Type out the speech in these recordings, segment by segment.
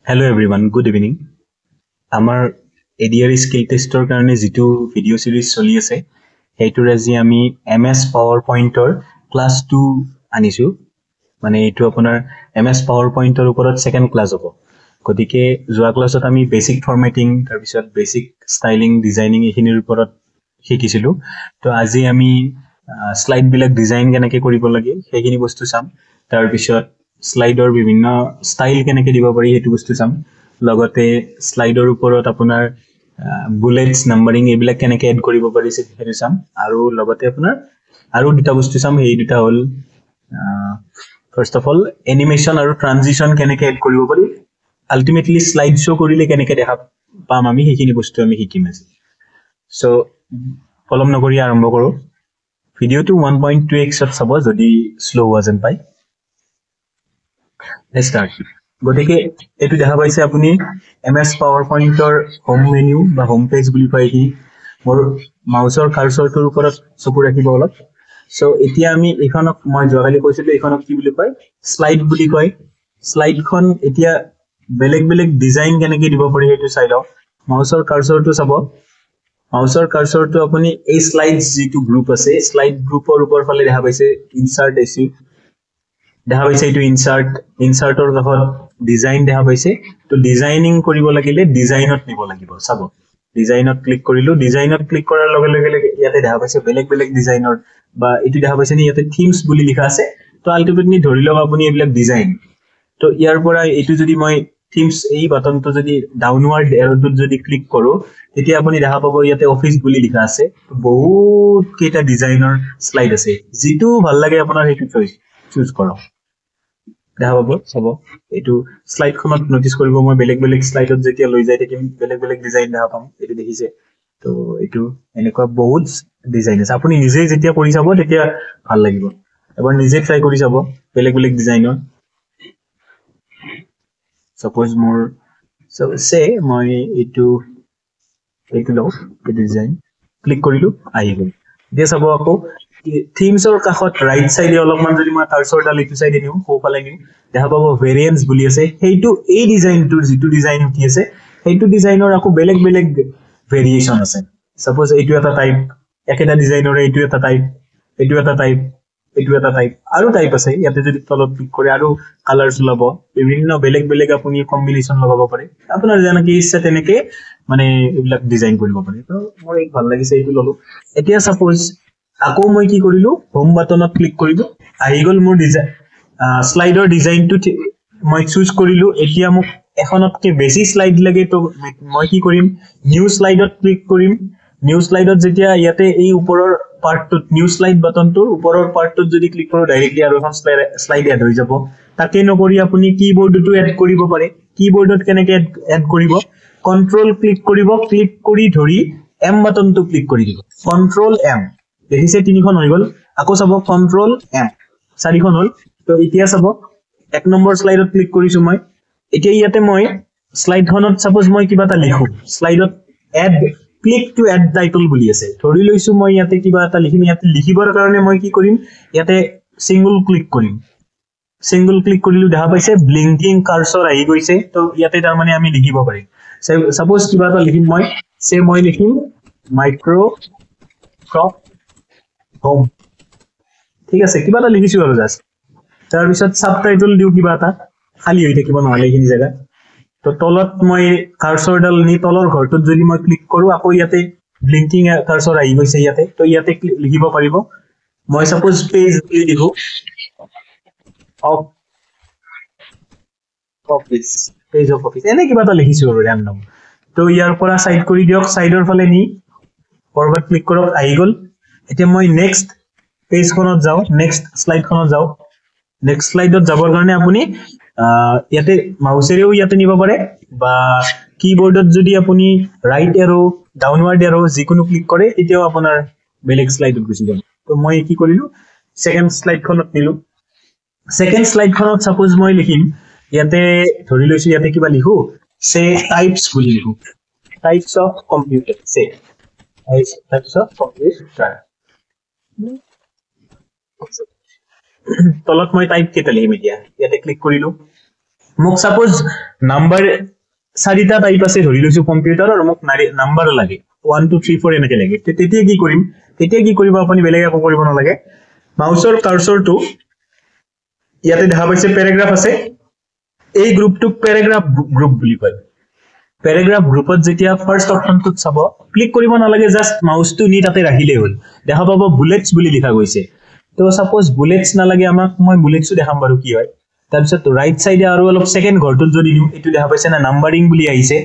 Hello everyone, good evening. আমাৰ ADR skill টেষ্টৰ কাৰণে যেটো ভিডিও সিৰিজ চলি আছে হেইটোৰ আজি আমি MS PowerPointৰ ক্লাস 2 আনিছো মানে এটো আপোনাৰ MS PowerPointৰ ওপৰত সেকেন্ড ক্লাস হ'ব গতিকে যোৱা ক্লাছত আমি বেসিক ফৰমেটিং তাৰ পিছত বেসিক ষ্টাইলিং ডিজাইনিং এখিনিৰ ওপৰত শিকিছিলো তো আজি আমি স্লাইড বিলাক ডিজাইন কেনেকৈ কৰিব লাগে সেইখিনি বস্তু চাম তাৰ পিছত স্লাইডৰ বিভিন্ন ষ্টাইল কেনেকৈ দিব পাৰি হেতু বস্তু চাম লগতে স্লাইডৰ ওপৰত আপোনাৰ বুলেটস নাম্বাৰিং এইবিলাক কেনেকৈ এড কৰিব পাৰি হেতু চাম আৰু লগতে আপোনাৰ আৰু দুটা বস্তু চাম এই দুটা হল ফাৰ্স্ট অফ অল এনিমেশন আৰু ট্ৰানজিশন কেনেকৈ এড কৰিব পাৰি আলটিমেটলি স্লাইড শো কৰিলে কেনেকৈ দেখা পাম আমি সেইখিনি বস্তু আমি শিকিম আজি সো ফলম নকৰি আৰম্ভ কৰো ভিডিওটো 1.2x ত চাব যদি স্লো হোৱা যেন পায় Let's start. গতিকে এটো দেখা পাইছে আপুনি MS PowerPointৰ হোম মেনু বা হোম পেজ বুলি কয় কি মোৰ মাউসৰ কাৰ্সৰটোৰ ওপৰত চকু ৰাখিব অলপ সো এতিয়া আমি এখনক মই জগালি কৈছিলো এখনক কি বুলি কয় স্লাইড বুলি কয় স্লাইডখন এতিয়া বেলেগ বেলেগ ডিজাইন কেনেকৈ দিব পাৰি হেতু চাই লও মাউসৰ কাৰ্সৰটো চাব মাউসৰ কাৰ্সৰটো আপুনি এই স্লাইডস যেটো গ্ৰুপ আছে স্লাইড গ্ৰুপৰ ওপৰ ফালে দেখা পাইছে ইনসাৰ্ট এসি দেখা পাইছে এটো ইনসাৰ্টৰ কাষত ডিজাইন দেখা পাইছে তো ডিজাইনিং কৰিব লাগিলে ডিজাইনত নিব লাগিব চাব ডিজাইনত ক্লিক কৰিলো ডিজাইনত ক্লিক কৰাৰ লগে লগে ইয়াতে দেখা পাইছে বেলেগ বেলেগ ডিজাইনৰ বা এটো দেখা পাইছে নি ইয়াতে থিমস বুলি লিখা আছে তো আলটিমেটলি ধৰি লওক আপুনি এইবিলাক ডিজাইন তো ইয়াৰ পৰা এটো যদি মই থিমস এই বাটনটো যদি ডাউনৱাৰ্ড এৰোটোত যদি ক্লিক কৰো তেতিয়া আপুনি দেখা পাব ইয়াতে অফিস বুলি লিখা আছে বহুত কেইটা ডিজাইনৰ স্লাইড আছে যেটো ভাল লাগে আপোনাৰ হেতু চুজ কৰক দেখা পাব চাব এটো স্লাইডখনত নোটিস কৰিব মই বেলেগ বেলেগ স্লাইডত যেতিয়া লৈ যাই থাকিম বেলেগ বেলেগ ডিজাইন দেখা পাম এটো দেখিছে তো এটো এনেকুৱা বহুত ডিজাইন আছে আপুনি নিজে যেতিয়া কৰি চাব তেতিয়া ভাল লাগিব এবাৰ নিজে ট্ৰাই কৰি চাব বেলেগ বেলেগ ডিজাইনৰ suppose more so say মই এটো লও ডিজাইন ক্লিক কৰিলো আহি গল দিয়া চাব আকৌ থিমছৰ কাষত ৰাইট সাইডে অলপমান যদি মই কাৰ্সৰটা লিখি সাইডে নিও সোফালে নিও দেখা পাব ভেৰিয়েন্স বুলি আছে হেইটো এই ডিজাইনটোৰ যেটো ডিজাইন উঠি আছে হেইটো ডিজাইনৰ আকৌ বেলেগ বেলেগ ভেৰিয়েশন আছে suppose এইটো এটা টাইপ একেটা ডিজাইনৰ এইটো এটা টাইপ এইটো এটা টাইপ এইটো এটা টাইপ আৰু টাইপ আছে ইয়াতে যদি তলত ক্লিক কৰি আৰু কালাৰস লব বিভিন্ন বেলেগ বেলেগ আপুনি কম্বিনেশন লগাব পাৰে আপোনাৰ যেনেকৈ ইচ্ছা তেনেকৈ মানে এইবিলাক ডিজাইন কৰিব পাৰে তো মোৰ এক ভাল লাগিছে এইটো ললো এতিয়া suppose আকৌ মই কি কৰিলো হোম বাটনত ক্লিক কৰিলো আহি গল মোৰ ডিজাইন স্লাইডৰ ডিজাইনটো মই চুজ কৰিলো এতিয়া মোক এখনতকে বেছি স্লাইড লাগে তো মই কি কৰিম নিউ স্লাইডত ক্লিক কৰিম নিউ স্লাইডত যেতিয়া ইয়াতে এই ওপৰৰ পাৰ্টটোত নিউ স্লাইড বাটনটোৰ ওপৰৰ পাৰ্টটোত যদি ক্লিক কৰো ডাইৰেক্টলি আৰু এখন স্লাইড এড হৈ যাব তাকে নকৰি আপুনি কিবোৰ্ডটো এড কৰিব পাৰে কিবোৰ্ডত কেনেকৈ এড কৰিব কন্ট্ৰোল ক্লিক কৰিব ক্লিক কৰি ধৰি এম বাটনটো ক্লিক কৰি দিব কন্ট্ৰোল এম দেখিছে তিনিখন হৈ গল আকৌ চাব কন্ট্ৰোল এম চাৰিখন হল তো এতিয়া চাব এক নম্বৰ স্লাইডত ক্লিক কৰিছো মই এতিয়া ইয়াতে মই স্লাইডখনত সাপোজ মই কিবা এটা লিখো স্লাইডত add click to add title বুলি আছে ধৰি লৈছো মই ইয়াতে কিবা এটা লিখিম ইয়াতে লিখিবৰ কাৰণে মই কি কৰিম ইয়াতে সিঙ্গল ক্লিক কৰিম সিঙ্গল ক্লিক কৰিলো দেখা পাইছে ব্লিংকিং কাৰ্সৰ আহি গৈছে তো ইয়াতে তাৰ মানে আমি লিখিব পাৰিম সাপোজ কিবা এটা লিখিম মই লিখিম মাইক্ৰোসফট হোম ঠিক আছে কিবা এটা লিখিছো আৰু জাস্ট তাৰ পিছত সাবটাইটল দিও কিবা এটা খালি হৈ থাকিব নহলে এইখিনি জায়গা তো তলত মই কাৰ্সৰডাল নি তলৰ ঘৰটোত যদি মই ক্লিক কৰো আকৌ ইয়াতে ব্লিংকিং কাৰ্সৰ আহি গৈছে ইয়াতে তো ইয়াতে লিখিব পাৰিব মই সাপোজ পেজ লিখো of office page of office এনে কিবা এটা লিখিছো আৰু ৰেন্ডম তো ইয়াৰ পৰা সাইড কৰি দিয়ক সাইডৰ ফালে নি ফৰৱাৰ্ড ক্লিক কৰক আহি গল এতিয়া মই নেক্সট পেজখনত যাও নেক্সট স্লাইডখনত যাও নেক্সট স্লাইডত যাবৰ কাৰণে আপুনি ইয়াতে মাউসেৰেও ইয়াতে নিব পাৰে বা কিবোৰ্ডত যদি আপুনি ৰাইট এৰো ডাউনৱাৰ্ড এৰো যিকোনো ক্লিক কৰে এতিয়াও আপোনাৰ বেলেগ স্লাইডত গুচি যাব তো মই কি কৰিলো সেকেন্ড স্লাইডখনত নিলো সেকেন্ড স্লাইডখনত সাপোজ মই লিখিম ইয়াতে ধৰি লৈছো ইয়াতে কিবা লিখো সে টাইপস বুলি লিখো টাইপস অফ কম্পিউটাৰ সে টাইপস অফ কম্পিউটাৰ তলত মই টাইপ কেটা লিখিম এতিয়া ইয়াতে ক্লিক কৰিলো মোক সাপোজ নাম্বাৰ চাৰিটা টাইপ আছে ধৰি লৈছো কম্পিউটাৰৰ মোক নাম্বাৰ লাগে 1 2 3 4 এনেকে লাগে তেতিয়া কি কৰিম তেতিয়া কি কৰিব আপুনি বেলেগ একো কৰিব নালাগে মাউসৰ কাৰ্সৰটো ইয়াতে দেখা পাইছে প্যাৰাগ্ৰাফ আছে এই গ্ৰুপটোক প্যাৰাগ্ৰাফ গ্ৰুপ বুলি কয় প্যাৰাগ্ৰাফ গ্ৰুপত যেতিয়া ফাৰ্স্ট অপশনটোত চাব ক্লিক কৰিব নালাগে জাস্ট মাউসটো নি তাতে ৰাখিলে হ'ল দেখা পাব বুলেটস বুলি লিখা গৈছে তো সাপোজ বুলেটস নালাগে আমাক মই বুলেটসও দেখাম বাৰু কি হয় তাৰপিছত ৰাইট সাইডে আৰু অলপ সেকেন্ড ঘৰটোত যদি নিউ এটো দেখা পাইছে না নাম্বাৰিং বুলি আহিছে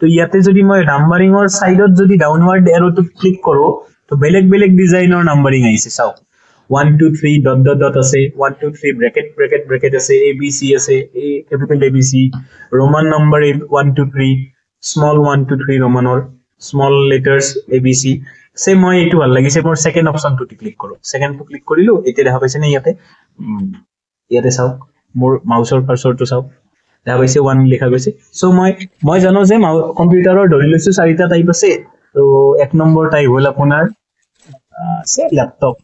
তো ইয়াতে যদি মই নাম্বাৰিংৰ সাইডত যদি ডাউনৱাৰ্ড এৰোটো ক্লিক কৰো তো বেলেগ বেলেগ ডিজাইনৰ নাম্বাৰিং আহিছে চাও 1 2 3 dot dot dot আছে 1 2 3 bracket bracket bracket আছে abc আছে a capital abc roman number 1 2 3 small 1 2 3 romanor small letters abc সে মই এটো ভাল লাগিছে মোৰ সেকেন্ড অপশনটো ক্লিক কৰো সেকেন্ড টু ক্লিক কৰিলো এতিয়া দেখা পাইছে না ইয়াতে ইয়াতে চাও মোৰ মাউসৰ কাৰ্সৰটো চাও দেখা পাইছে 1 লিখা গৈছে সো মই জানো যে কম্পিউটাৰৰ ধৰি লৈছো চাৰিটা টাইপ আছে তো এক নম্বৰ টাইপ হল আপোনাৰ সে ল্যাপটপ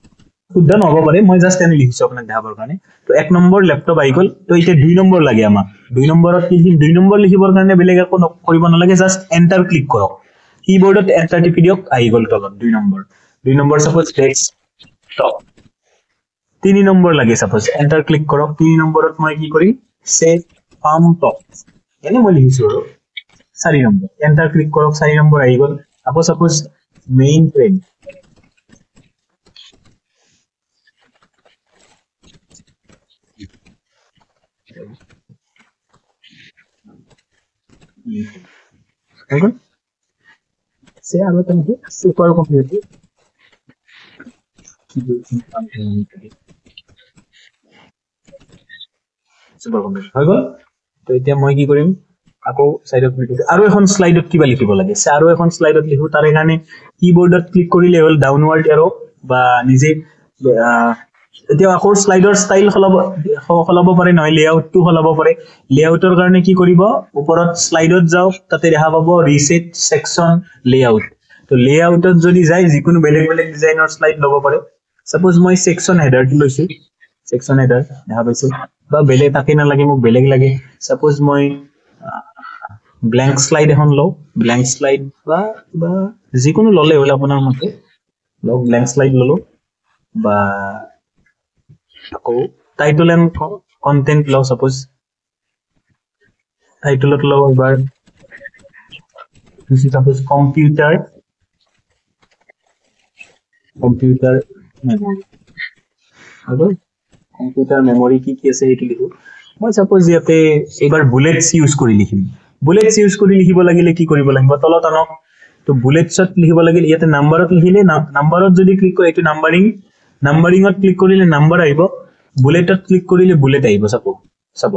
শুদ্ধ নহব পাৰে মই জাস্ট এনে লিখিছো আপোনাক দেখাবৰ কাৰণে তো এক নম্বৰ ল্যাপটপ আই গল তো এতিয়া দুই নম্বৰ লাগে আমাক দুই নম্বৰত কি দুই নম্বৰ লিখিবৰ কাৰণে বেলেগ একো কৰিব নালাগে জাস্ট এন্টাৰ ক্লিক কৰক কিবোৰ্ডত এন্টাৰ টিপি দিয়ক আই গল তলত দুই নম্বৰ সাপোজ ডেস্কটপ 3 নম্বৰ লাগে সাপোজ এন্টাৰ ক্লিক কৰক 3 নম্বৰত মই কি কৰিম সেভ পাম টপ এনে মই লিখিছো আৰু 4 নম্বৰ এন্টাৰ ক্লিক কৰক 4 নম্বৰ আই গল আকৌ suppose main frame Okay. Say I will do super computer. Super computer. হৈ গল তো এতিয়া মই কি কৰিম আকৌ সাইডত ক্লিক কৰি আৰু এখন স্লাইডত কিবা লিখিব লাগে সে আৰু এখন স্লাইডত লিখো তাৰ কাৰণে কিবোৰ্ডত ক্লিক কৰিলে হ'ল ডাউনৱাৰ্ড এৰো বা নিজে এতিয়া আকৌ স্লাইডৰ ষ্টাইল খলাব পাৰে নহয় লেআউটটো খলাব পাৰে লেআউটৰ কাৰণে কি কৰিব ওপৰত স্লাইডত যাওক তাতে দেখা পাব ৰিসেট সেকশন লেআউট তো লেআউটত যদি যাই যিকোনো বেলেগ বেলেগ ডিজাইনৰ স্লাইড লব পাৰে সাপোজ মই সেকশন হেডাৰটো লৈছো সেকশন হেডাৰ দেখা পাইছো বা বেলেগ তাকে না লাগে মোক বেলেগ লাগে সাপোজ মই ব্ল্যাঙ্ক স্লাইড এখন লও ব্ল্যাঙ্ক স্লাইড বা যিকোনো ললে হল আপোনাৰ মতে লগ ব্ল্যাঙ্ক স্লাইড ললো বা আকৌ টাইটল এন্ড কন্টেন্ট লও সাপোজ টাইটলত লও এবাৰ this is suppose computer memory আৰু কম্পিউটাৰ মেমৰি কি আছে এইটো লিখো মই সাপোজ ইয়াতে এবাৰ বুলেটস ইউজ কৰি লিখিম বুলেটস ইউজ কৰি লিখিব লাগিলে কি কৰিব লাগিব তলত আনক তো বুলেটছত লিখিব লাগিল ইয়াতে নাম্বাৰত লিখিলে নাম্বাৰত যদি ক্লিক কৰে এটো নাম্বাৰিংত ক্লিক কৰিলে নাম্বাৰ আহিব বুলেটত ক্লিক কৰিলে বুলেট আহিব চাব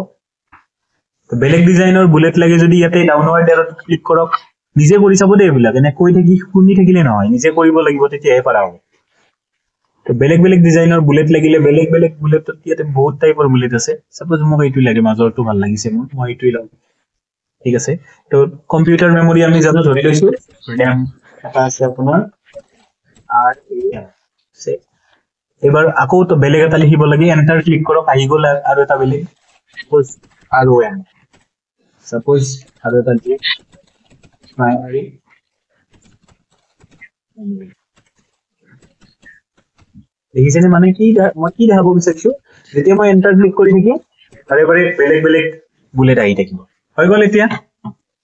তো বেলেগ ডিজাইনৰ বুলেট লাগে যদি ইয়াতে ডাউনৱাৰ্ড এৰোত ক্লিক কৰক নিজে কৰি চাব দে এইবিলাক এনে কৈ থাকি শুনি থাকিলে নহয় নিজে কৰিব লাগিব তেতিয়াহে পাৰা হ'ব তো বেলেগ বেলেগ ডিজাইনৰ বুলেট লাগিলে বেলেগ বেলেগ বুলেটত ইয়াতে বহুত টাইপৰ বুলেট আছে সাপোজ মোক এইটো লাগে মাজৰটো ভাল লাগিছে মই এইটোই লম ঠিক আছে তো কম্পিউটাৰ মেমৰি আমি জানো ধৰি লৈছো RAM এটা আছে আপোনাৰ RAM সে এবাৰ আকৌ তো বেলেগ এটা লিখিব লাগে এন্টাৰ ক্লিক কৰক আহি গল আৰু এটা বেলেগ সাপোজ ROM সাপোজ আৰু এটা দি primary দেখিছেনে মানে কি মই কি দেখাব বিচাৰিছো যেতিয়া মই এন্টাৰ ক্লিক কৰি নেকি তাৰে বাৰে বেলেগ বেলেগ বুলেট আহি থাকিব হৈ গল এতিয়া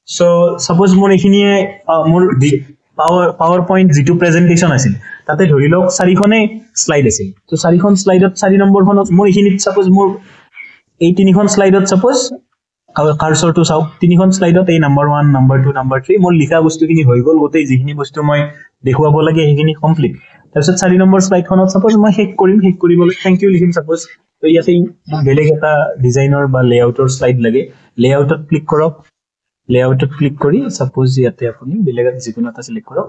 সো সাপোজ মোৰ এখিনিয়ে মোৰ পাৱাৰ পইণ্ট যেটো প্ৰেজেন্টেশন আছিল তাতে ধৰি লওক 4খনে স্লাইড আছিল তো 4খন স্লাইডত 4 নম্বৰখনত মোৰ এখিনিত সাপোজ মোৰ এই 3খন স্লাইডত সাপোজ কাৰ্সৰটো চাও 3খন স্লাইডত এই নাম্বাৰ 1 নাম্বাৰ 2 নাম্বাৰ 3 মোৰ লিখা বস্তুখিনি হৈ গল গোটেই যিখিনি বস্তু মই দেখুৱাব লাগে সেইখিনি কমপ্লিট তাৰপিছত 4 নম্বৰ স্লাইডখনত সাপোজ মই শেষ কৰিবলৈ থ্যাংক ইউ লিখিম সাপোজ তো ইয়াতে বেলেগ এটা ডিজাইনৰ বা লেআউটৰ স্লাইড লাগে লেআউটত ক্লিক কৰক লেআউটত ক্লিক কৰি সাপোজ ইয়াতে আপুনি বেলেগ যিকোনো এটা সিলেক্ট কৰক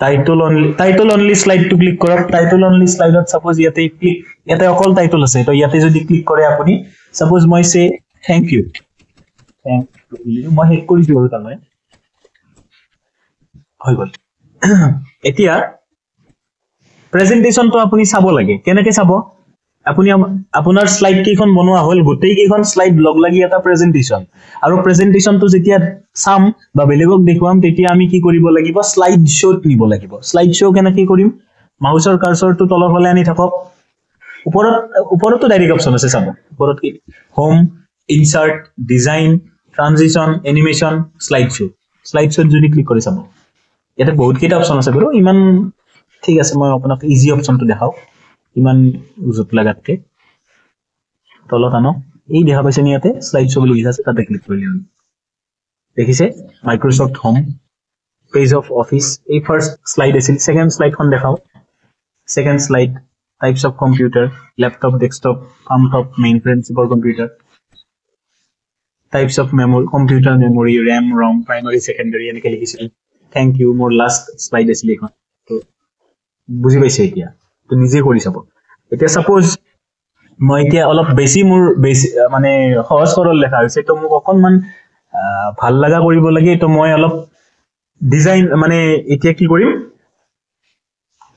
title only slide two click কৰক টাইটল অনলি স্লাইডত সাপোজ ইয়াতে অকল টাইটল আছে তো ইয়াতে যদি ক্লিক কৰে আপুনি সাপোজ মই সে থ্যাংক ইউ মই শেষ কৰিছো আৰু তাৰমানে হৈ গল এতিয়া প্ৰেজেন্টেশনটো আপুনি চাব লাগে কেনেকৈ চাব আপুনি আপোনাৰ স্লাইড কেইখন বনোৱা হ'ল গোটেই কেইখন স্লাইড লগ লাগি এটা প্ৰেজেন্টেশন আৰু প্ৰেজেন্টেশনটো যেতিয়া চাম বা বেলেগক দেখুৱাম তেতিয়া আমি কি কৰিব লাগিব স্লাইড শ্ব'ত নিব লাগিব স্লাইড শ্ব' কেনেকৈ কৰিম মাউচৰ কাৰ্চৰটো তলৰ ফালে আনি থাকক ওপৰতো ডাইৰেক্ট অপচন আছে চাব ওপৰত কি home insert design transition animation slide শ্ব'ত যদি ক্লিক কৰি চাব ইয়াতে বহুত কেইটা অপচন আছে বাৰু ইমান ঠিক আছে মই আপোনাক ইজি অপচনটো দেখাও ইমান জুত লাগাতকে তলত আনক এই দেখা পাইছে নি ইয়াতে স্লাইড শ্ব' বুলি লিখা আছে তাতে ক্লিক কৰি দিয়ক দেখিছে Microsoft home page of office এই ফাৰ্স্ট স্লাইড আছিল সেকেন্ড স্লাইডখন দেখাও second slide types of computer laptop desktop palmtop mainframe supercomputer types of memory computer memory RAM ROM primary secondary এনেকৈ লিখিছিল থ্যাংক ইউ মোৰ লাষ্ট স্লাইড আছিল এইখন তো বুজি পাইছে এতিয়া তো নিজে কৰি চাব এতিয়া সাপোজ মই এতিয়া অলপ বেছি মোৰ বেছি মানে সহজ সৰল লেখা হৈছে তো মোক অকনমান ভাল লাগা কৰিব লাগে তো মই অলপ ডিজাইন মানে এতিয়া কি কৰিম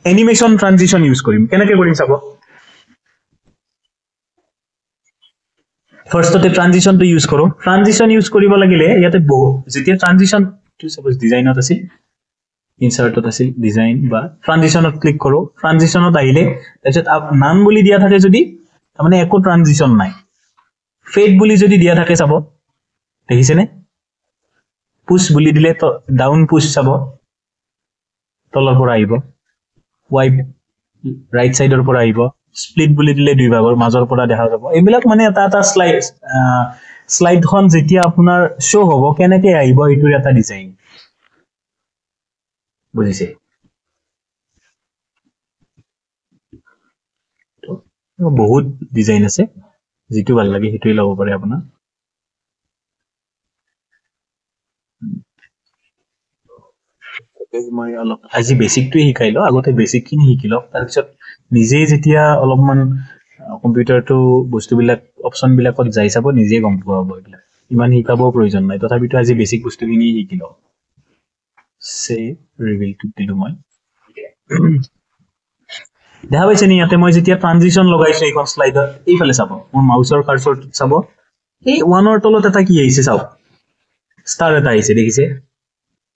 এনিমেশন ট্ৰানজিশন ইউজ কৰিম কেনেকৈ কৰিম চাব ফাৰ্স্টতে ট্ৰানজিশনটো ইউজ কৰো ট্ৰানজিশন ইউজ কৰিব লাগিলে ইয়াতে যেতিয়া ট্ৰানজিশন টু সাপোজ ডিজাইনত আছে ইনসাৰ্টত আছে ডিজাইন বা ট্ৰানজিশনত ক্লিক কৰো ট্ৰানজিশনত আহিলে তাৰপিছত নান বুলি দিয়া থাকে যদি মানে একো ট্ৰানজিশন নাই ফেড বুলি যদি দিয়া থাকে চাব দেখিছে নে পুশ বুলি দিলে তো ডাউন পুশ চাব তলৰ পৰা আহিব ওয়াইপ ৰাইট সাইডৰ পৰা আহিব স্প্লিট বুলি দিলে দুই ভাগৰ মাজৰ পৰা দেখা যাব এইবিলাক মানে এটা স্লাইডখন যেতিয়া আপোনাৰ শো হ'ব কেনেকৈ আহিব এইটোৰ এটা ডিজাইন বুজিছে বহুত ডিজাইন আছে যেটো ভাল লাগে হেতুই লব পাৰে আপোনাৰ মই অলপ আজি বেসিকটো শিকাইলো আগতে বেসিকখিনি শিকিলো তাৰপিছত নিজে যেতিয়া অলপমান কম্পিউটাৰটো বস্তুবিলাক অপচন বিলাকত যাই চাব নিজে গম পোৱা হ'ব এইবিলাক ইমান শিকাবৰ প্ৰয়োজন নাই তথাপিতো আজি বেসিক বস্তুখিনি শিকিলো সে ৰিভিল টু দিলো মই দেখা পাইছে নি ইয়াতে মই যেতিয়া ট্ৰানজিশন লগাইছো এইখন স্লাইডত এইফালে চাব মোৰ মাউচৰ কাৰ্সৰ চাব এই ওৱানৰ তলত এটা কি আহিছে চাওক ষ্টাৰ এটা আহিছে দেখিছে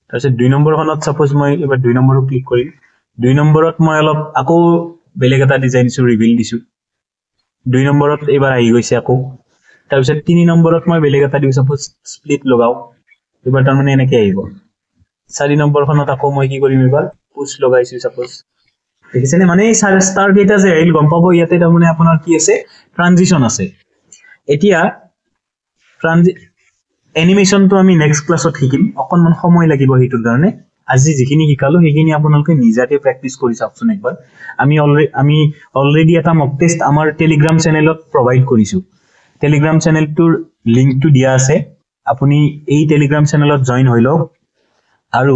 তাৰপিছত 2 নম্বৰখনত সাপোজ মই এবাৰ 2 নম্বৰত ক্লিক কৰিম 2 নম্বৰত মই অলপ আকৌ বেলেগ এটা ডিজাইন দিছো ৰিভিল দিছো 2 নম্বৰত এবাৰ আহি গৈছে আকৌ তাৰপিছত 3 নম্বৰত মই বেলেগ এটা দিছো সাপোজ স্প্লিট লগাও এবাৰ তাৰ মানে এনেকৈ আহিব 4 নম্বৰখনত আকৌ মই কি কৰিম এবাৰ পুশ লগাইছো সাপোজ দেখিছে নে মানে ষ্টাৰ কেইটা যে আহিল গম পাব ইয়াতে তাৰ মানে আপোনাৰ কি আছে ট্ৰানজিশন আছে এতিয়া এনিমেশনটো আমি নেক্সট ক্লাছত শিকিম অকনমান সময় লাগিব হেতুৰ কাৰণে আজি যিখিনি শিকালো সেইখিনি আপোনালোকে নিজাকে প্ৰেক্টিস কৰি চাওকচোন একবাৰ আমি অলৰেডি এটা মক টেষ্ট আমাৰ টেলিগ্ৰাম চেনেলত প্ৰভাইড কৰিছো টেলিগ্ৰাম চেনেলটোৰ লিংকটো দিয়া আছে আপুনি এই টেলিগ্ৰাম চেনেলত জয়েন হৈ লওক আৰু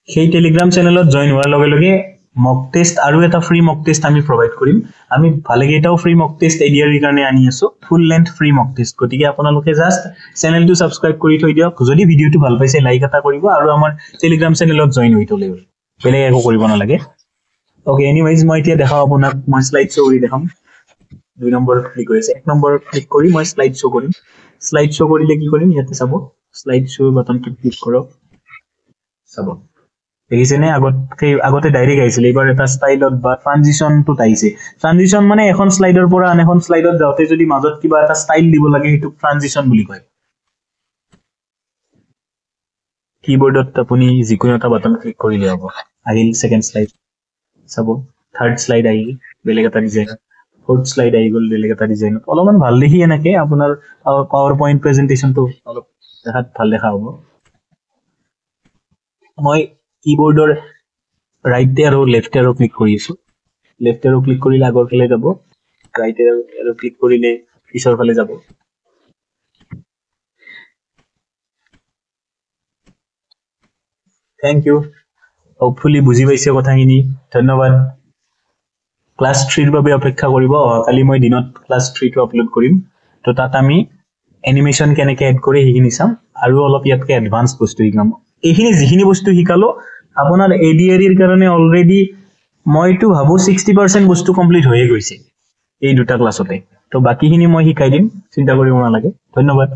সেই টেলিগ্ৰাম চেনেলত জয়েন হোৱাৰ লগে লগে মক টেষ্ট আৰু এটা ফ্ৰী মক টেষ্ট আমি প্ৰভাইড কৰিম আমি ভালেগেটাও ফ্ৰী মক টেষ্ট এডিআৰ কাৰণে আনি আছো ফুল লেন্থ ফ্ৰী মক টেষ্ট গতিকে আপোনালোকে জাস্ট চেনেলটো সাবস্ক্ৰাইব কৰি থৈ দিয়ক যদি ভিডিওটো ভাল পাইছে লাইক এটা কৰিব আৰু আমাৰ টেলিগ্ৰাম চেনেলত জয়েন হৈ থলে বেলেগ একো কৰিব নালাগে ওকে এনিৱেজ মই এতিয়া দেখাও আপোনাক মই স্লাইড শ্ব' কৰি দেখাম 2 নম্বৰত ক্লিক কৰিছে 1 নম্বৰত ক্লিক কৰি মই স্লাইড শ্ব' কৰিম স্লাইড শ্ব' কৰিলে কি কৰিম ইয়াতে চাব স্লাইড শ্ব' বাটনটো ক্লিক কৰক চাব দেখিছে নে আগতে ডাইৰেক্ট আহিছিল এবাৰ এটা ষ্টাইলত বা ট্ৰানজিশনটো আহিছে ট্ৰানজিশন মানে এখন স্লাইডৰ পৰা আন এখন স্লাইডত যাওঁতে যদি মাজত কিবা এটা ষ্টাইল দিব লাগে হেতু ট্ৰানজিশন বুলি কয় কিবোৰ্ডত আপুনি যিকোনো এটা বাটন ক্লিক কৰিলে হ'ব আহিল সেকেন্ড স্লাইড চাব থাৰ্ড স্লাইড আহিল বেলেগ এটা ডিজাইন ফোৰ্থ স্লাইড আহি গ'ল বেলেগ এটা ডিজাইন অলপমান ভাল দেখি এনেকে আপোনাৰ পাৱাৰ পইণ্ট প্ৰেজেন্টেশনটো অলপ দেখাত ভাল দেখা হ'ব মই কিবোৰ্ডৰ ৰাইট এৰো লেফট এৰো ক্লিক কৰি আছো লেফট এৰো ক্লিক কৰিলে আগৰ ফালে যাব ৰাইট এৰো ক্লিক কৰিলে পিছৰ ফালে যাব থ্যাংক ইউ হোপফুলি বুজি পাইছে কথাখিনি ধন্যবাদ ক্লাস 3 ৰ বাবে অপেক্ষা কৰিব কালি মই দিনত ক্লাস 3 টো আপলোড কৰিম তো তাত আমি এনিমেশন কেনেকৈ এড কৰি হিখিনি চাম আৰু অলপ ইয়াতকে এডভান্স বস্তু শিকাম এইখিনি যিখিনি বস্তু শিকালো আপোনাৰ এডিআৰ এৰ কাৰণে অলৰেডি মইটো ভাবো 60% বস্তু কমপ্লিট হৈয়ে গৈছে এই দুটা ক্লাছতে তো বাকিখিনি মই শিকাই দিম চিন্তা কৰিব নালাগে ধন্যবাদ